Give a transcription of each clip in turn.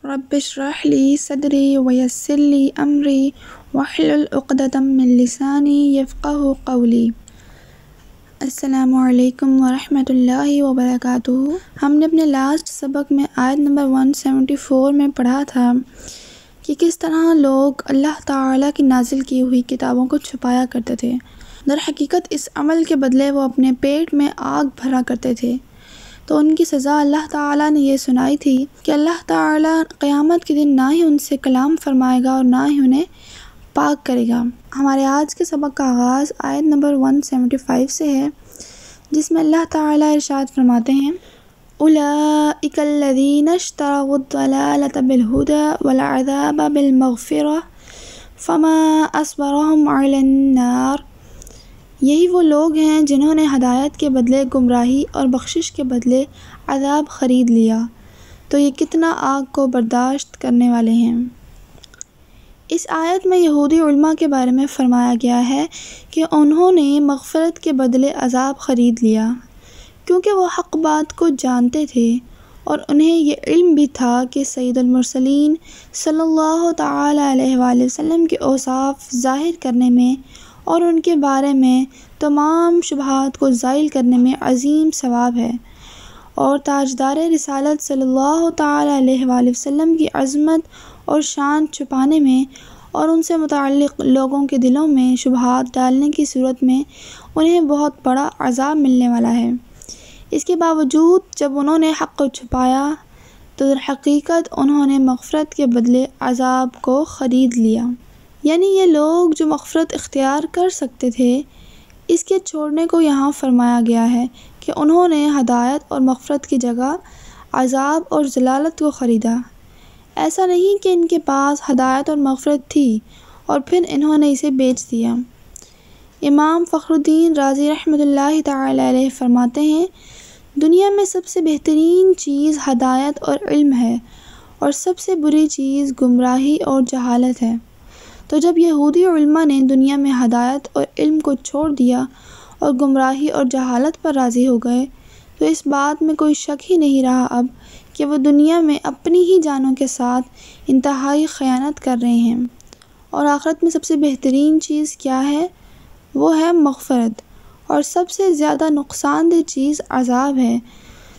رب اشرح لي صدري ويسر لي أمري واحلل عقدة من لساني يفقهوا قولي۔ السلام علیکم ورحمۃ اللہ وبرکاتہ۔ ہم نے اپنے لاسٹ سبق میں آیت نمبر 174 میں پڑھا تھا کہ کس طرح لوگ اللہ تعالیٰ کی نازل کی ہوئی کتابوں کو چھپایا کرتے تھے۔ در حقیقت اس عمل کے بدلے وہ اپنے پیٹ میں آگ بھرا کرتے تھے، تو ان کی سزا اللہ تعالیٰ نے یہ سنائی تھی کہ اللہ تعالیٰ قیامت کے دن نہ ہی ان سے کلام فرمائے گا اور نہ ہی انہیں پاک کرے گا۔ ہمارے آج کے سبق کا آغاز آیت نمبر 175 سے ہے، جس میں اللہ تعالیٰ ارشاد فرماتے ہیں: اولئک الذین اشتروا الضلالۃ بالہدی والعذاب بالمغفرۃ فما اصبرهم علی النار۔ یہی وہ لوگ ہیں جنہوں نے ہدایت کے بدلے گمراہی اور بخشش کے بدلے عذاب خرید لیا، تو یہ کتنا آگ کو برداشت کرنے والے ہیں۔ اس آیت میں یہودی علماء کے بارے میں فرمایا گیا ہے کہ انہوں نے مغفرت کے بدلے عذاب خرید لیا، کیونکہ وہ حق بات کو جانتے تھے اور انہیں یہ علم بھی تھا کہ سید المرسلین صلی اللہ تعالیٰ علیہ وآلہ وسلم کے اوصاف ظاہر کرنے میں اور ان کے بارے میں تمام شبہات کو زائل کرنے میں عظیم ثواب ہے، اور تاجدار رسالت صلی اللہ تعالیٰ علیہ وآلہ وسلم کی عظمت اور شان چھپانے میں اور ان سے متعلق لوگوں کے دلوں میں شبہات ڈالنے کی صورت میں انہیں بہت بڑا عذاب ملنے والا ہے۔ اس کے باوجود جب انہوں نے حق کو چھپایا تو در حقیقت انہوں نے مغفرت کے بدلے عذاب کو خرید لیا۔ یعنی یہ لوگ جو مغفرت اختیار کر سکتے تھے، اس کے چھوڑنے کو یہاں فرمایا گیا ہے کہ انہوں نے ہدایت اور مغفرت کی جگہ عذاب اور ضلالت کو خریدا۔ ایسا نہیں کہ ان کے پاس ہدایت اور مغفرت تھی اور پھر انہوں نے اسے بیچ دیا۔ امام فخر الدین رازی رحمۃ اللہ تعالیٰ علیہ فرماتے ہیں: دنیا میں سب سے بہترین چیز ہدایت اور علم ہے، اور سب سے بری چیز گمراہی اور جہالت ہے۔ تو جب یہودی علماء نے دنیا میں ہدایت اور علم کو چھوڑ دیا اور گمراہی اور جہالت پر راضی ہو گئے، تو اس بات میں کوئی شک ہی نہیں رہا اب کہ وہ دنیا میں اپنی ہی جانوں کے ساتھ انتہائی خیانت کر رہے ہیں، اور آخرت میں سب سے بہترین چیز کیا ہے؟ وہ ہے مغفرت، اور سب سے زیادہ نقصان دہ چیز عذاب ہے۔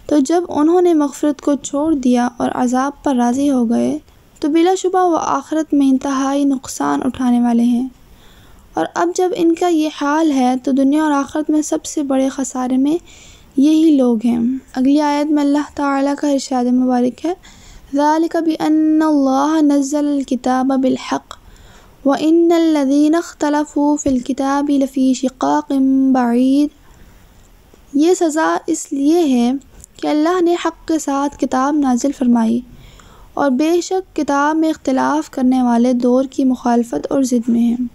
تو جب انہوں نے مغفرت کو چھوڑ دیا اور عذاب پر راضی ہو گئے تو بلا شبہ وہ آخرت میں انتہائی نقصان اٹھانے والے ہیں، اور اب جب ان کا یہ حال ہے تو دنیا اور آخرت میں سب سے بڑے خسارے میں یہی لوگ ہیں۔ اگلی آیت میں اللہ تعالیٰ کا ارشاد مبارک ہے: ذَلِكَ بِأَنَّ اللَّهَ نَزَّلَ الْكِتَابَ بِالْحَقِّ وَإِنَّ الَّذِينَ اخْتَلَفُوا فِي الْكِتَابِ لَفِي شِقَاقٍ بَعِيدٍ۔ یہ سزا اس لیے ہے کہ اللہ نے حق کے ساتھ کتاب نازل فرمائی، اور بے شک کتاب میں اختلاف کرنے والے دور کی مخالفت اور ضد میں ہیں۔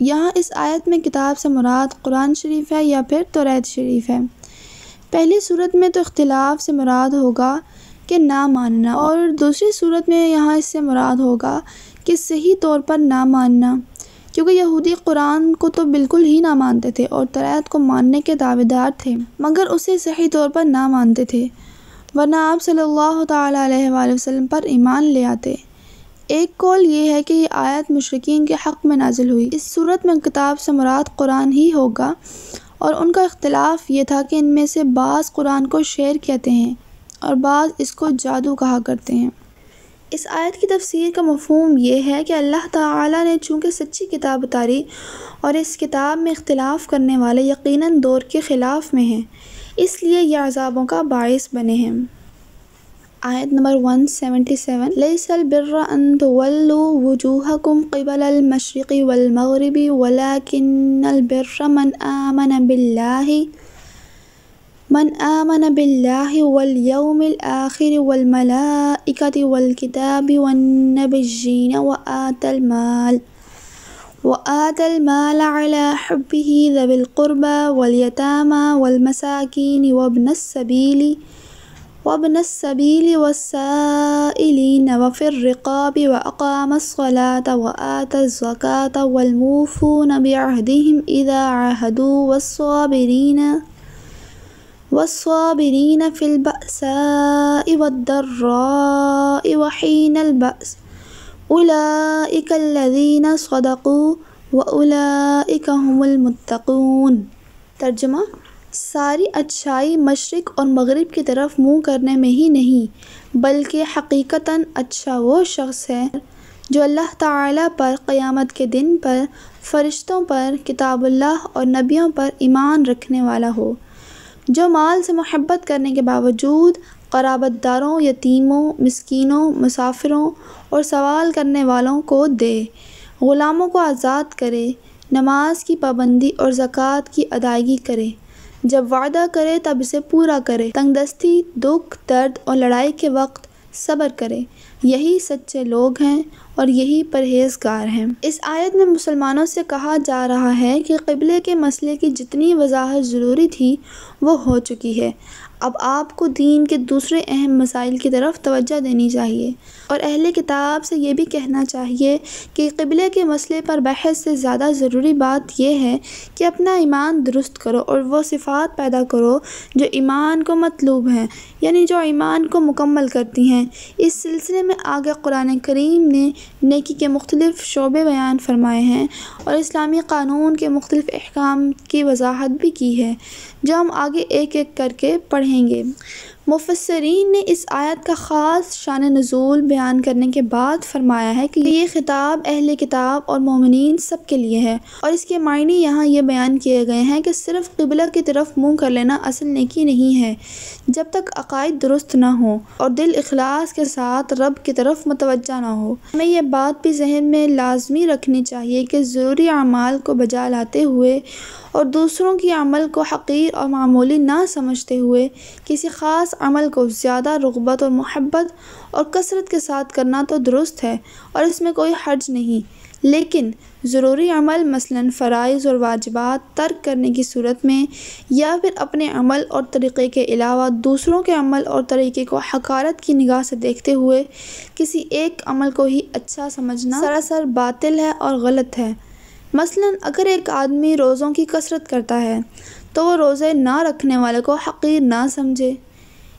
یہاں اس آیت میں کتاب سے مراد قرآن شریف ہے یا پھر توریت شریف ہے؟ پہلی صورت میں تو اختلاف سے مراد ہوگا کہ نہ ماننا، اور دوسری صورت میں یہاں اس سے مراد ہوگا کہ صحیح طور پر نہ ماننا، کیونکہ یہودی قرآن کو تو بالکل ہی نہ مانتے تھے اور توریت کو ماننے کے دعوے دار تھے، مگر اسے صحیح طور پر نہ مانتے تھے، ورنہ آپ صلی اللہ تعالیٰ علیہ وآلہ وسلم پر ایمان لے آتے۔ ایک قول یہ ہے کہ یہ آیت مشرکین کے حق میں نازل ہوئی۔ اس صورت میں کتاب سے مراد قرآن ہی ہوگا، اور ان کا اختلاف یہ تھا کہ ان میں سے بعض قرآن کو شعر کہتے ہیں اور بعض اس کو جادو کہا کرتے ہیں۔ اس آیت کی تفسیر کا مفہوم یہ ہے کہ اللہ تعالیٰ نے چونکہ سچی کتاب اتاری اور اس کتاب میں اختلاف کرنے والے یقیناً دور کے خلاف میں ہیں، اس لیے یہ عذابوں کا باعث بنے ہیں۔ آیت نمبر 177: لیس البر ان تولوا وجوہکم قبل المشرق والمغرب ولکن البر من آمن باللہ والیوم الآخر والملائکۃ والکتاب والنبیین وآتى المال على حبه ذوي القربى واليتامى والمساكين وابن السبيل والسائلين وفي الرقاب وأقام الصلاة وآتى الزكاة والموفون بعهدهم إذا عاهدوا والصابرین فی البأساء والضراء وحین البأس اولئک الذین صدقوا واولئک هم المتقون۔ ترجمہ: ساری اچھائی مشرق اور مغرب کی طرف منہ کرنے میں ہی نہیں بلکہ حقیقتاً اچھا وہ شخص ہے جو اللہ تعالیٰ پر، قیامت کے دن پر، فرشتوں پر، کتاب اللہ اور نبیوں پر ایمان رکھنے والا ہو، جو مال سے محبت کرنے کے باوجود قرابت داروں، یتیموں، مسکینوں، مسافروں اور سوال کرنے والوں کو دے، غلاموں کو آزاد کرے، نماز کی پابندی اور زکوٰۃ کی ادائیگی کرے، جب وعدہ کرے تب اسے پورا کرے، تنگ دستی، دکھ، درد اور لڑائی کے وقت صبر کرے، یہی سچے لوگ ہیں اور یہی پرہیزگار ہیں۔ اس آیت میں مسلمانوں سے کہا جا رہا ہے کہ قبلے کے مسئلے کی جتنی وضاحت ضروری تھی وہ ہو چکی ہے، اب آپ کو دین کے دوسرے اہم مسائل کی طرف توجہ دینی چاہیے، اور اہل کتاب سے یہ بھی کہنا چاہیے کہ قبلے کے مسئلے پر بحث سے زیادہ ضروری بات یہ ہے کہ اپنا ایمان درست کرو اور وہ صفات پیدا کرو جو ایمان کو مطلوب ہیں، یعنی جو ایمان کو مکمل کرتی ہیں۔ اس سلسلے میں آگے قرآن کریم نے نیکی کے مختلف شعبے بیان فرمائے ہیں اور اسلامی قانون کے مختلف احکام کی وضاحت بھی کی ہے، جو ہم آگے ایک ایک کر کے پڑھیں گے۔ مفسرین نے اس آیت کا خاص شان نزول بیان کرنے کے بعد فرمایا ہے کہ یہ خطاب اہل کتاب اور مومنین سب کے لیے ہے، اور اس کے معنی یہاں یہ بیان کیے گئے ہیں کہ صرف قبلہ کی طرف منہ کر لینا اصل نیکی نہیں ہے جب تک عقائد درست نہ ہوں اور دل اخلاص کے ساتھ رب کی طرف متوجہ نہ ہو۔ ہمیں یہ بات بھی ذہن میں لازمی رکھنی چاہیے کہ ضروری اعمال کو بجا لاتے ہوئے اور دوسروں کی عمل کو حقیر اور معمولی نہ سمجھتے ہوئے کسی خاص عمل کو زیادہ رغبت اور محبت اور کثرت کے ساتھ کرنا تو درست ہے اور اس میں کوئی حرج نہیں، لیکن ضروری عمل مثلاً فرائض اور واجبات ترک کرنے کی صورت میں، یا پھر اپنے عمل اور طریقے کے علاوہ دوسروں کے عمل اور طریقے کو حقارت کی نگاہ سے دیکھتے ہوئے کسی ایک عمل کو ہی اچھا سمجھنا سراسر باطل ہے اور غلط ہے۔ مثلاً اگر ایک آدمی روزوں کی کثرت کرتا ہے تو وہ روزے نہ رکھنے والے کو حقیر نہ سمجھے،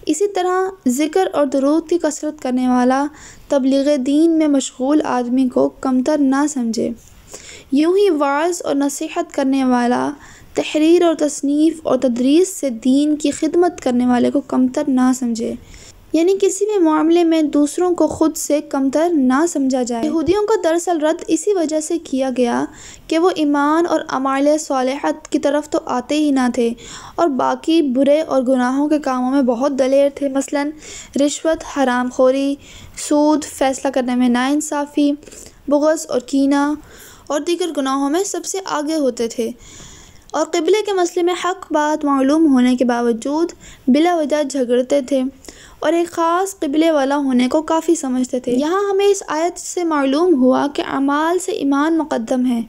اسی طرح ذکر اور درود کی کثرت کرنے والا تبلیغ دین میں مشغول آدمی کو کمتر نہ سمجھے، یوں ہی وعظ اور نصیحت کرنے والا تحریر اور تصنیف اور تدریس سے دین کی خدمت کرنے والے کو کمتر نہ سمجھے، یعنی کسی بھی معاملے میں دوسروں کو خود سے کمتر نہ سمجھا جائے۔ یہودیوں کا دراصل رد اسی وجہ سے کیا گیا کہ وہ ایمان اور اعمال صالحات کی طرف تو آتے ہی نہ تھے اور باقی برے اور گناہوں کے کاموں میں بہت دلیر تھے، مثلاً رشوت، حرام خوری، سود، فیصلہ کرنے میں ناانصافی، بغض اور کینہ اور دیگر گناہوں میں سب سے آگے ہوتے تھے، اور قبلے کے مسئلے میں حق بات معلوم ہونے کے باوجود بلا وجہ جھگڑتے تھے اور ایک خاص قبلے والا ہونے کو کافی سمجھتے تھے۔ یہاں ہمیں اس آیت سے معلوم ہوا کہ اعمال سے ایمان مقدم ہے،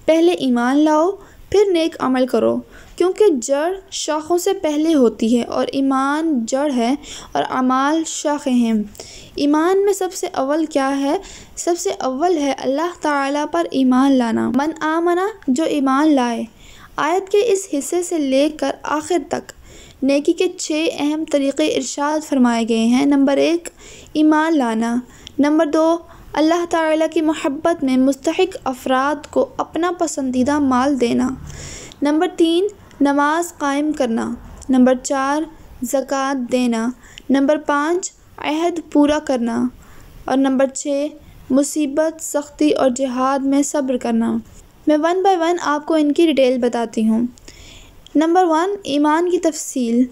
پہلے ایمان لاؤ پھر نیک عمل کرو، کیونکہ جڑ شاخوں سے پہلے ہوتی ہے اور ایمان جڑ ہے اور اعمال شاخیں ہیں۔ ایمان میں سب سے اول کیا ہے؟ سب سے اول ہے اللہ تعالیٰ پر ایمان لانا، من آمنا، جو ایمان لائے۔ آیت کے اس حصے سے لے کر آخر تک نیکی کے 6 اہم طریقے ارشاد فرمائے گئے ہیں۔ نمبر 1، ایمان لانا۔ نمبر 2، اللہ تعالیٰ کی محبت میں مستحق افراد کو اپنا پسندیدہ مال دینا۔ نمبر 3، نماز قائم کرنا۔ نمبر 4، زکوٰۃ دینا۔ نمبر 5، عہد پورا کرنا۔ اور نمبر 6، مصیبت، سختی اور جہاد میں صبر کرنا۔ میں 1 بائی 1 آپ کو ان کی ڈیٹیل بتاتی ہوں۔ نمبر 1، ایمان کی تفصیل۔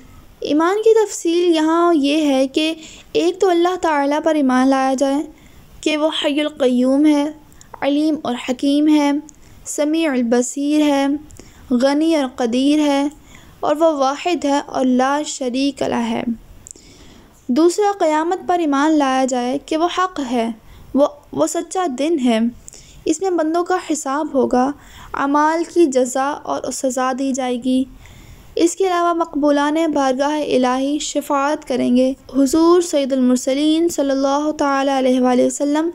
ایمان کی تفصیل یہاں یہ ہے کہ ایک تو اللہ تعالیٰ پر ایمان لایا جائے کہ وہ حی القیوم ہے، علیم اور حکیم ہے، سمیع البصیر ہے، غنی اور قدیر ہے، اور وہ واحد ہے اور لا شریک لہ ہے۔ دوسرا، قیامت پر ایمان لایا جائے کہ وہ حق ہے، وہ سچا دن ہے، اس میں بندوں کا حساب ہوگا، اعمال کی جزا اور سزا دی جائے گی۔ اس کے علاوہ مقبولان بارگاہ الہی شفاعت کریں گے، حضور سید المرسلین صلی اللہ تعالیٰ علیہ وآلہ وسلم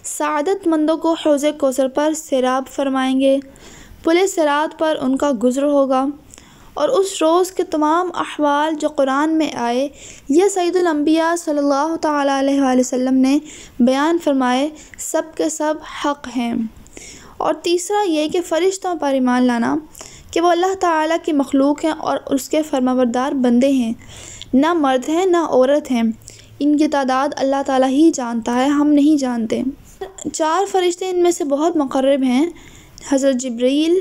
سعادت مندوں کو حوض کوثر پر سیراب فرمائیں گے، پل صراط پر ان کا گزر ہوگا، اور اس روز کے تمام احوال جو قرآن میں آئے یہ سید الانبیاء صلی اللہ تعالیٰ علیہ وآلہ وسلم نے بیان فرمائے، سب کے سب حق ہیں۔ اور تیسرا یہ کہ فرشتوں پر ایمان لانا کہ وہ اللہ تعالیٰ کی مخلوق ہیں اور اس کے فرمانبردار بندے ہیں، نہ مرد ہیں نہ عورت ہیں، ان کی تعداد اللہ تعالیٰ ہی جانتا ہے، ہم نہیں جانتے۔ 4 فرشتے ان میں سے بہت مقرب ہیں۔ حضرت جبریل،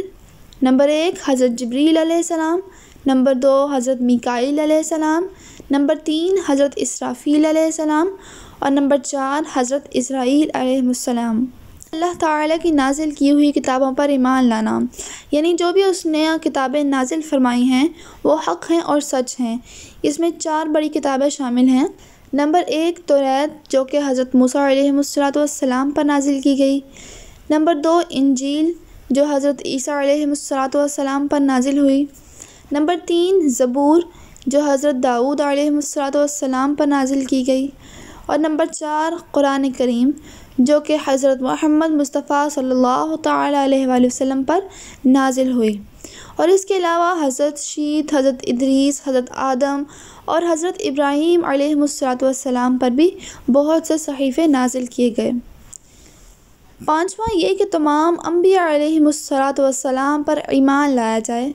نمبر 1 حضرت جبریل علیہ السلام، نمبر 2 حضرت میکائیل علیہ السلام، نمبر 3 حضرت اسرافیل علیہ السلام، اور نمبر 4 حضرت اسرائیل علیہ السلام۔ اللہ تعالیٰ کی نازل کی ہوئی کتابوں پر ایمان لانا، یعنی جو بھی اس نے کتابیں نازل فرمائی ہیں وہ حق ہیں اور سچ ہیں۔ اس میں 4 بڑی کتابیں شامل ہیں۔ نمبر 1 توریت، جو کہ حضرت موسیٰ علیہ السلام پر نازل کی گئی۔ نمبر 2 انجیل، جو حضرت عیسیٰ علیہ السلام پر نازل ہوئی۔ نمبر 3 زبور، جو حضرت داؤد علیہ السلام پر نازل کی گئی۔ اور نمبر 4 قرآن کریم، جو کہ حضرت محمد مصطفیٰ صلی اللہ تعالیٰ علیہ وآلہ وسلم پر نازل ہوئی۔ اور اس کے علاوہ حضرت شیت، حضرت ادریس، حضرت آدم اور حضرت ابراہیم علیہ السلام پر بھی بہت سے صحیفے نازل کیے گئے۔ 5واں یہ کہ تمام انبیاء علیہ السلام پر ایمان لایا جائے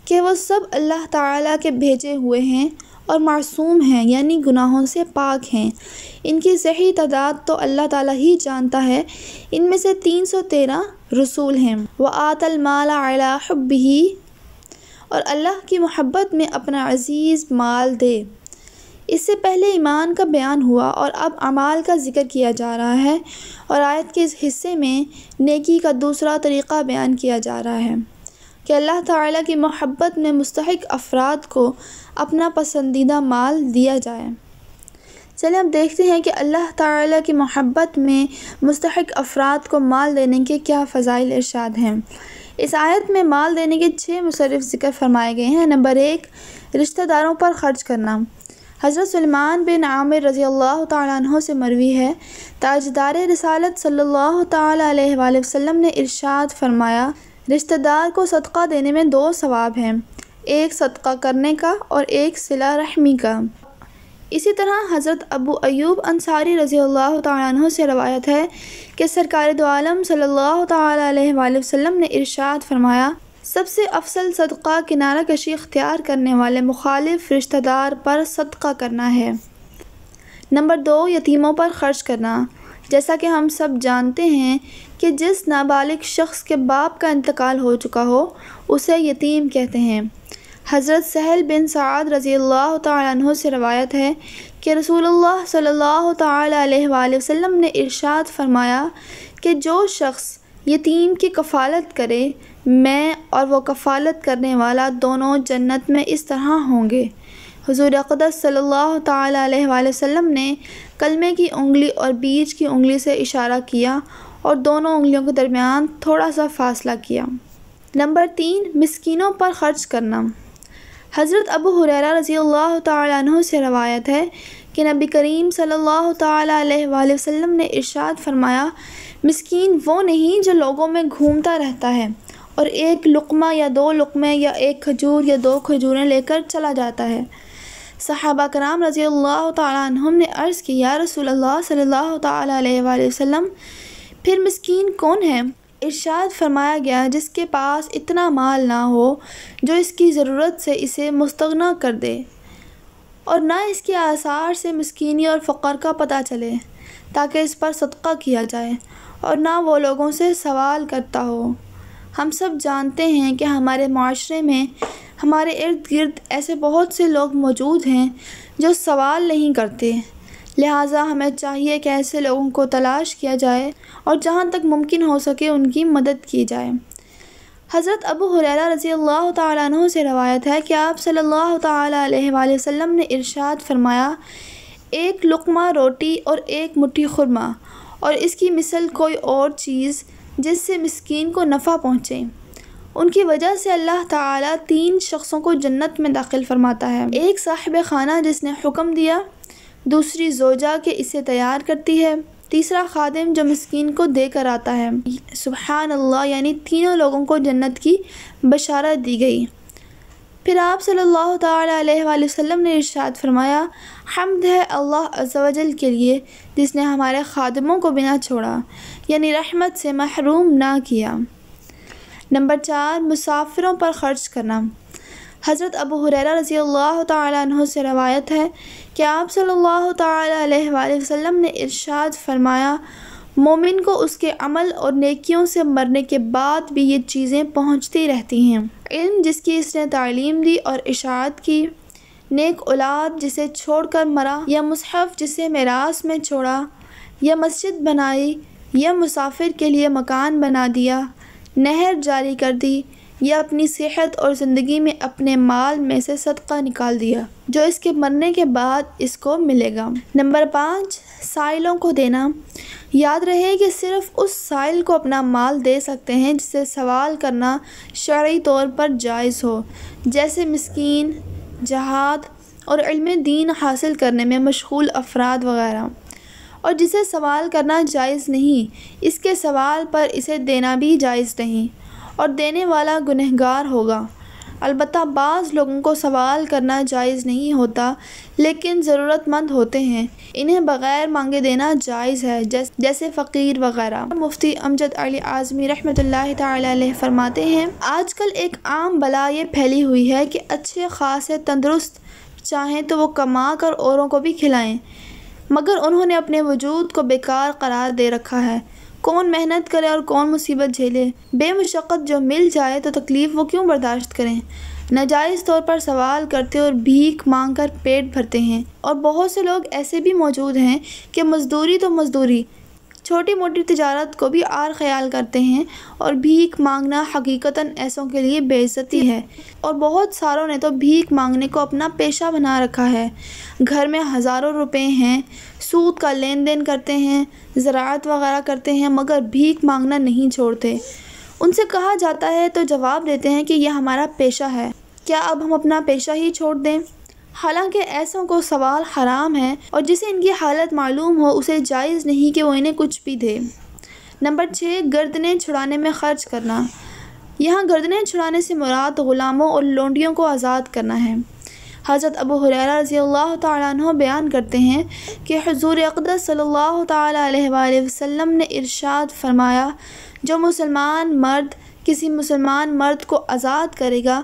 کہ وہ سب اللہ تعالیٰ کے بھیجے ہوئے ہیں اور معصوم ہیں، یعنی گناہوں سے پاک ہیں۔ ان کی صحیح تعداد تو اللہ تعالیٰ ہی جانتا ہے۔ ان میں سے 313 رسول ہیں۔ وَآتَى الْمَالَ عَلَىٰ حُبِّهِ، اور اللہ کی محبت میں اپنا عزیز مال دے۔ اس سے پہلے ایمان کا بیان ہوا اور اب اعمال کا ذکر کیا جا رہا ہے، اور آیت کے اس حصے میں نیکی کا دوسرا طریقہ بیان کیا جا رہا ہے کہ اللہ تعالیٰ کی محبت میں مستحق افراد کو اپنا پسندیدہ مال دیا جائے۔ چلیں اب دیکھتے ہیں کہ اللہ تعالیٰ کی محبت میں مستحق افراد کو مال دینے کے کیا فضائل ارشاد ہیں۔ اس آیت میں مال دینے کے 6 مصرف ذکر فرمائے گئے ہیں۔ نمبر 1 رشتہ داروں پر خرچ کرنا۔ حضرت سلمان بن عامر رضی اللہ تعالیٰ عنہ سے مروی ہے، تاجدار رسالت صلی اللہ تعالیٰ علیہ وآلہ وسلم نے ارشاد فرمایا، رشتہ دار کو صدقہ دینے میں 2 ثواب ہیں، ایک صدقہ کرنے کا اور ایک صلہ رحمی کا۔ اسی طرح حضرت ابو ایوب انصاری رضی اللہ تعالیٰ عنہ سے روایت ہے کہ سرکار دو عالم صلی اللہ تعالیٰ علیہ وآلہ وسلم نے ارشاد فرمایا، سب سے افضل صدقہ کنارہ کشی اختیار کرنے والے مخالف رشتہ دار پر صدقہ کرنا ہے۔ نمبر 2 یتیموں پر خرچ کرنا۔ جیسا کہ ہم سب جانتے ہیں کہ جس نابالغ شخص کے باپ کا انتقال ہو چکا ہو اسے یتیم کہتے ہیں۔ حضرت سہل بن سعد رضی اللہ تعالیٰ عنہ سے روایت ہے کہ رسول اللہ صلی اللہ تعالیٰ علیہ وآلہ وسلم نے ارشاد فرمایا کہ جو شخص یتیم کی کفالت کرے، میں اور وہ کفالت کرنے والا دونوں جنت میں اس طرح ہوں گے۔ حضور اقدس صلی اللہ تعالیٰ علیہ وآلہ وسلم نے کلمے کی انگلی اور بیچ کی انگلی سے اشارہ کیا اور دونوں انگلیوں کے درمیان تھوڑا سا فاصلہ کیا۔ نمبر 3 مسکینوں پر خرچ کرنا۔ حضرت ابو ہریرہ رضی اللہ تعالیٰ عنہ سے روایت ہے کہ نبی کریم صلی اللہ تعالیٰ علیہ وآلہ وسلم نے ارشاد فرمایا، مسکین وہ نہیں جو لوگوں میں گھومتا رہتا ہے اور ایک لقمہ یا 2 لقمے یا 1 کھجور یا 2 کھجوریں لے کر چلا جاتا ہے۔ صحابہ کرام رضی اللہ تعالیٰ عنہم نے عرض کی، یا رسول اللہ صلی اللہ تعالیٰ علیہ وآلہ وسلم، پھر مسکین کون ہے؟ ارشاد فرمایا گیا، جس کے پاس اتنا مال نہ ہو جو اس کی ضرورت سے اسے مستغنی کر دے، اور نہ اس کے آثار سے مسکینی اور فقر کا پتہ چلے تاکہ اس پر صدقہ کیا جائے، اور نہ وہ لوگوں سے سوال کرتا ہو۔ ہم سب جانتے ہیں کہ ہمارے معاشرے میں ہمارے ارد گرد ایسے بہت سے لوگ موجود ہیں جو سوال نہیں کرتے، لہٰذا ہمیں چاہیے کہ ایسے لوگوں کو تلاش کیا جائے اور جہاں تک ممکن ہو سکے ان کی مدد کی جائے۔ حضرت ابو ہریرہ رضی اللہ تعالیٰ عنہ سے روایت ہے کہ آپ صلی اللہ تعالیٰ علیہ وآلہ وسلم نے ارشاد فرمایا، ایک لقمہ روٹی اور ایک مٹھی خرما، اور اس کی مثل کوئی اور چیز جس سے مسکین کو نفع پہنچے، ان کی وجہ سے اللہ تعالیٰ 3 شخصوں کو جنت میں داخل فرماتا ہے، ایک صاحب خانہ جس نے حکم دیا، دوسری زوجہ کہ اسے تیار کرتی ہے، تیسرا خادم جو مسکین کو دے کر آتا ہے۔ سبحان اللہ، یعنی 3 لوگوں کو جنت کی بشارت دی گئی۔ پھر آپ صلی اللہ تعالیٰ علیہ وآلہ وسلم نے ارشاد فرمایا، حمد ہے اللہ عز و جل کے لیے جس نے ہمارے خادموں کو بنا چھوڑا، یعنی رحمت سے محروم نہ کیا۔ نمبر 4، مسافروں پر خرچ کرنا۔ حضرت ابو ہریرہ رضی اللہ تعالیٰ عنہ سے روایت ہے کہ آپ صلی اللہ تعالیٰ علیہ وآلہ وسلم نے ارشاد فرمایا، مومن کو اس کے عمل اور نیکیوں سے مرنے کے بعد بھی یہ چیزیں پہنچتی رہتی ہیں: علم جس کی اس نے تعلیم دی اور اشاعت کی، نیک اولاد جسے چھوڑ کر مرا، یا مصحف جسے میراث میں چھوڑا، یا مسجد بنائی، یا مسافر کے لیے مکان بنا دیا، نہر جاری کر دی، یا اپنی صحت اور زندگی میں اپنے مال میں سے صدقہ نکال دیا جو اس کے مرنے کے بعد اس کو ملے گا۔ نمبر 5، سائلوں کو دینا۔ یاد رہے کہ صرف اس سائل کو اپنا مال دے سکتے ہیں جسے سوال کرنا شرعی طور پر جائز ہو، جیسے مسکین، جہاد اور علم دین حاصل کرنے میں مشغول افراد وغیرہ، اور جسے سوال کرنا جائز نہیں، اس کے سوال پر اسے دینا بھی جائز نہیں، اور دینے والا گنہگار ہوگا۔ البتہ بعض لوگوں کو سوال کرنا جائز نہیں ہوتا لیکن ضرورت مند ہوتے ہیں، انہیں بغیر مانگے دینا جائز ہے، جیسے فقیر وغیرہ۔ مفتی امجد علی اعظمی رحمۃ اللہ تعالی علیہ فرماتے ہیں، آج کل ایک عام بلا یہ پھیلی ہوئی ہے کہ اچھے خاصے تندرست چاہیں تو وہ کما کر اوروں کو بھی کھلائیں، مگر انہوں نے اپنے وجود کو بیکار قرار دے رکھا ہے۔ کون محنت کرے اور کون مصیبت جھیلے؟ بے مشقت جو مل جائے تو تکلیف وہ کیوں برداشت کریں؟ ناجائز طور پر سوال کرتے اور بھیک مانگ کر پیٹ بھرتے ہیں، اور بہت سے لوگ ایسے بھی موجود ہیں کہ مزدوری تو مزدوری، چھوٹی موٹی تجارت کو بھی عار خیال کرتے ہیں، اور بھیک مانگنا حقیقتاً ایسوں کے لیے بے عزتی ہے، اور بہت ساروں نے تو بھیک مانگنے کو اپنا پیشہ بنا رکھا ہے۔ گھر میں ہزاروں روپے ہیں، سود کا لین دین کرتے ہیں، زراعت وغیرہ کرتے ہیں، مگر بھیک مانگنا نہیں چھوڑتے۔ ان سے کہا جاتا ہے تو جواب دیتے ہیں کہ یہ ہمارا پیشہ ہے، کیا اب ہم اپنا پیشہ ہی چھوڑ دیں؟ حالانکہ ایسوں کو سوال حرام ہے، اور جسے ان کی حالت معلوم ہو اسے جائز نہیں کہ وہ انہیں کچھ بھی دے۔ نمبر 6، گردنیں چھڑانے میں خرچ کرنا۔ یہاں گردنیں چھڑانے سے مراد غلاموں اور لونڈیوں کو آزاد کرنا ہے۔ حضرت ابو ہریرہ رضی اللہ تعالیٰ عنہ بیان کرتے ہیں کہ حضور اقدس صلی اللہ تعالیٰ علیہ وآلہ وسلم نے ارشاد فرمایا، جو مسلمان مرد کسی مسلمان مرد کو آزاد کرے گا،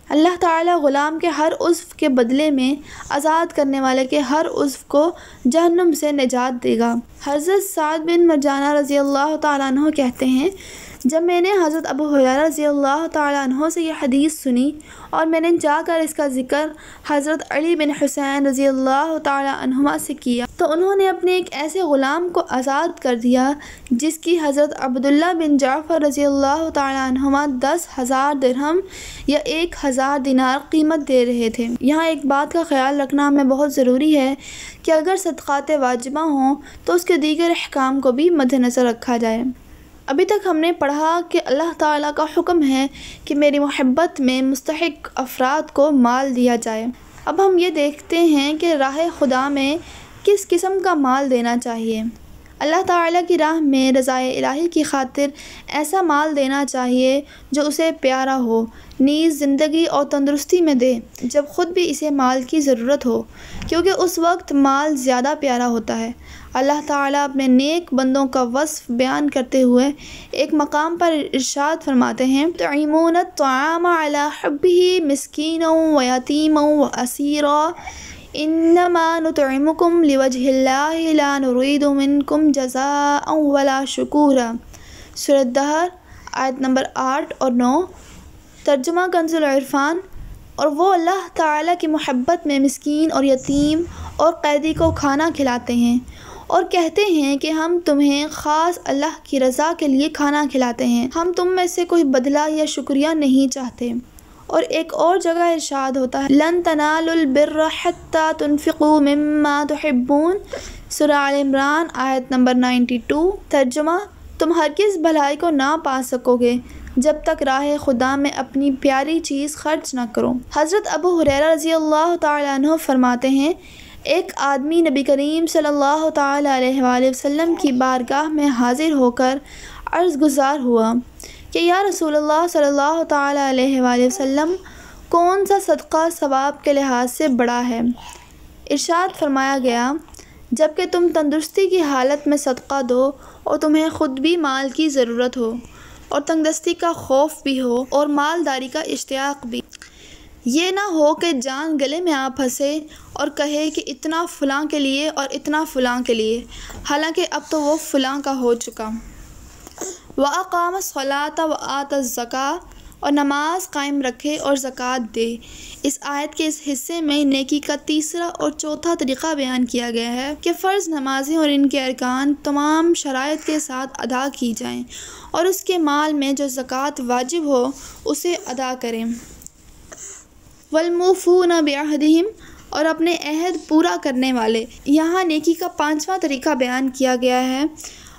اللہ تعالیٰ غلام کے ہر عضو کے بدلے میں آزاد کرنے والے کے ہر عضو کو جہنم سے نجات دے گا۔ حضرت سعد بن مرجانہ رضی اللہ تعالیٰ عنہ کہتے ہیں، جب میں نے حضرت ابو ہریرہ رضی اللہ تعالیٰ عنہ سے یہ حدیث سنی اور میں نے جا کر اس کا ذکر حضرت علی بن حسین رضی اللہ تعالیٰ عنہما سے کیا تو انہوں نے اپنے ایک ایسے غلام کو آزاد کر دیا جس کی حضرت عبداللہ بن جعفر رضی اللہ تعالیٰ عنہما 10,000 درہم یا 1,000 دینار قیمت دے رہے تھے۔ یہاں ایک بات کا خیال رکھنا ہمیں بہت ضروری ہے کہ اگر صدقات واجبہ ہوں تو اس کے دیگر احکام کو بھی مد نظر رکھا جائے۔ ابھی تک ہم نے پڑھا کہ اللہ تعالیٰ کا حکم ہے کہ میری محبت میں مستحق افراد کو مال دیا جائے۔ اب ہم یہ دیکھتے ہیں کہ راہ خدا میں کس قسم کا مال دینا چاہیے۔ اللہ تعالیٰ کی راہ میں رضائے الہی کی خاطر ایسا مال دینا چاہیے جو اسے پیارا ہو، نیز زندگی اور تندرستی میں دے جب خود بھی اسے مال کی ضرورت ہو، کیونکہ اس وقت مال زیادہ پیارا ہوتا ہے۔ اللہ تعالیٰ اپنے نیک بندوں کا وصف بیان کرتے ہوئے ایک مقام پر ارشاد فرماتے ہیں، یطعمون الطعام علی حبہ مسکینا ویتیما واسیرا انما نطعمکم لوجہ اللہ لا نرید منکم جزاء ولا شکورا۔ سورۃ الدہر آیت نمبر 8 اور 9۔ ترجمہ کنز العرفان۔ اور وہ اللہ تعالیٰ کی محبت میں مسکین اور یتیم اور قیدی کو کھانا کھلاتے ہیں اور کہتے ہیں کہ ہم تمہیں خاص اللہ کی رضا کے لیے کھانا کھلاتے ہیں، ہم تم میں سے کوئی بدلہ یا شکریہ نہیں چاہتے۔ اور ایک اور جگہ ارشاد ہوتا ہے، لن تنالوا البر حتی تنفقوا مما تحبون۔ سورہ آل عمران آیت نمبر 92۔ ترجمہ، تم ہرگز بھلائی کو نہ پا سکو گے جب تک راہ خدا میں اپنی پیاری چیز خرچ نہ کرو۔ حضرت ابو ہریرہ رضی اللہ تعالیٰ عنہ فرماتے ہیں، ایک آدمی نبی کریم صلی اللہ تعالیٰ علیہ وآلہ وسلم کی بارگاہ میں حاضر ہو کر عرض گزار ہوا کہ یا رسول اللہ صلی اللہ تعالیٰ علیہ وآلہ وسلم، کون سا صدقہ ثواب کے لحاظ سے بڑا ہے؟ ارشاد فرمایا گیا، جبکہ تم تندرستی کی حالت میں صدقہ دو اور تمہیں خود بھی مال کی ضرورت ہو اور تنگدستی کا خوف بھی ہو اور مالداری کا اشتیاق بھی، یہ نہ ہو کہ جان گلے میں آ پھنسے اور کہے کہ اتنا فلاں کے لیے اور اتنا فلاں کے لیے، حالانکہ اب تو وہ فلاں کا ہو چکا۔ وَأَقَامَ الصَّلَاةَ وَآتَى الزَّكَاةَ، اور نماز قائم رکھے اور زکوٰۃ دے۔ اس آیت کے اس حصے میں نیکی کا تیسرا اور چوتھا طریقہ بیان کیا گیا ہے کہ فرض نمازیں اور ان کے ارکان تمام شرائط کے ساتھ ادا کی جائیں اور اس کے مال میں جو زکوٰۃ واجب ہو اسے ادا کریں۔ وَالْمُوفُونَ بِعَہْدِهِمْ، اور اپنے عہد پورا کرنے والے۔ یہاں نیکی کا پانچواں طریقہ بیان کیا گیا ہے،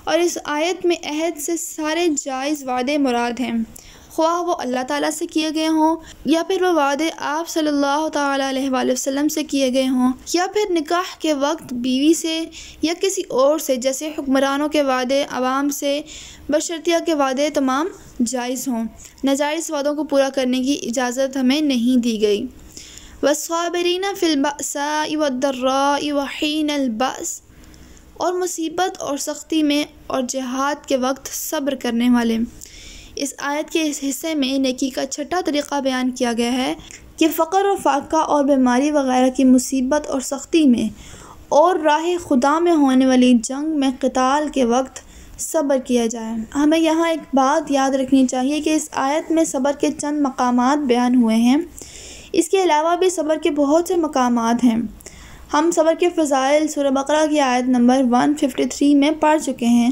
اور اس آیت میں عہد سے سارے جائز وعدے مراد ہیں، خواہ وہ اللہ تعالیٰ سے کیے گئے ہوں یا پھر وہ وعدے آپ صلی اللہ تعالیٰ علیہ وآلہ وسلم سے کیے گئے ہوں، یا پھر نکاح کے وقت بیوی سے یا کسی اور سے، جیسے حکمرانوں کے وعدے، عوام سے، بشرطیہ کے وعدے تمام جائز ہوں۔ ناجائز وعدوں کو پورا کرنے کی اجازت ہمیں نہیں دی گئی۔ وَالصَّابِرِينَ فِي الْبَأْسَاءِ وَالضَّرَّاءِ وَحِينَ الْبَأْسِ، اور مصیبت اور سختی میں اور جہاد کے وقت صبر کرنے والے۔ اس آیت کے اس حصے میں نیکی کا چھٹا طریقہ بیان کیا گیا ہے کہ فقر و فاقہ اور بیماری وغیرہ کی مصیبت اور سختی میں اور راہ خدا میں ہونے والی جنگ میں قتال کے وقت صبر کیا جائے۔ ہمیں یہاں ایک بات یاد رکھنی چاہیے کہ اس آیت میں صبر کے چند مقامات بیان ہوئے ہیں، اس کے علاوہ بھی صبر کے بہت سے مقامات ہیں۔ ہم صبر کے فضائل سورہ بقرہ کی آیت نمبر 153 میں پڑھ چکے ہیں۔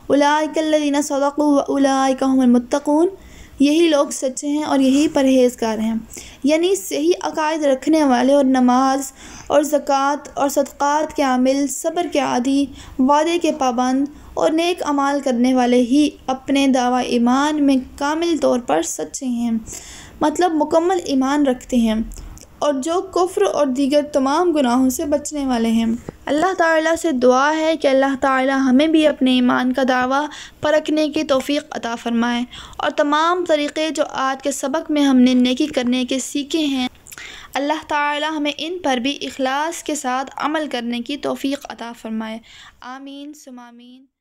اولئک الذین صدقوا واولئک هم المتقون، یہی لوگ سچے ہیں اور یہی پرہیزگار ہیں، یعنی صحیح عقائد رکھنے والے اور نماز اور زکوٰۃ اور صدقات کے عامل، صبر کے عادی، وعدے کے پابند اور نیک اعمال کرنے والے ہی اپنے دعوی ایمان میں کامل طور پر سچے ہیں، مطلب مکمل ایمان رکھتے ہیں، اور جو کفر اور دیگر تمام گناہوں سے بچنے والے ہیں۔ اللہ تعالیٰ سے دعا ہے کہ اللہ تعالیٰ ہمیں بھی اپنے ایمان کا دعویٰ پرکھنے کی توفیق عطا فرمائے، اور تمام طریقے جو آج کے سبق میں ہم نے نیکی کرنے کے سیکھے ہیں، اللہ تعالیٰ ہمیں ان پر بھی اخلاص کے ساتھ عمل کرنے کی توفیق عطا فرمائے۔ آمین ثم آمین۔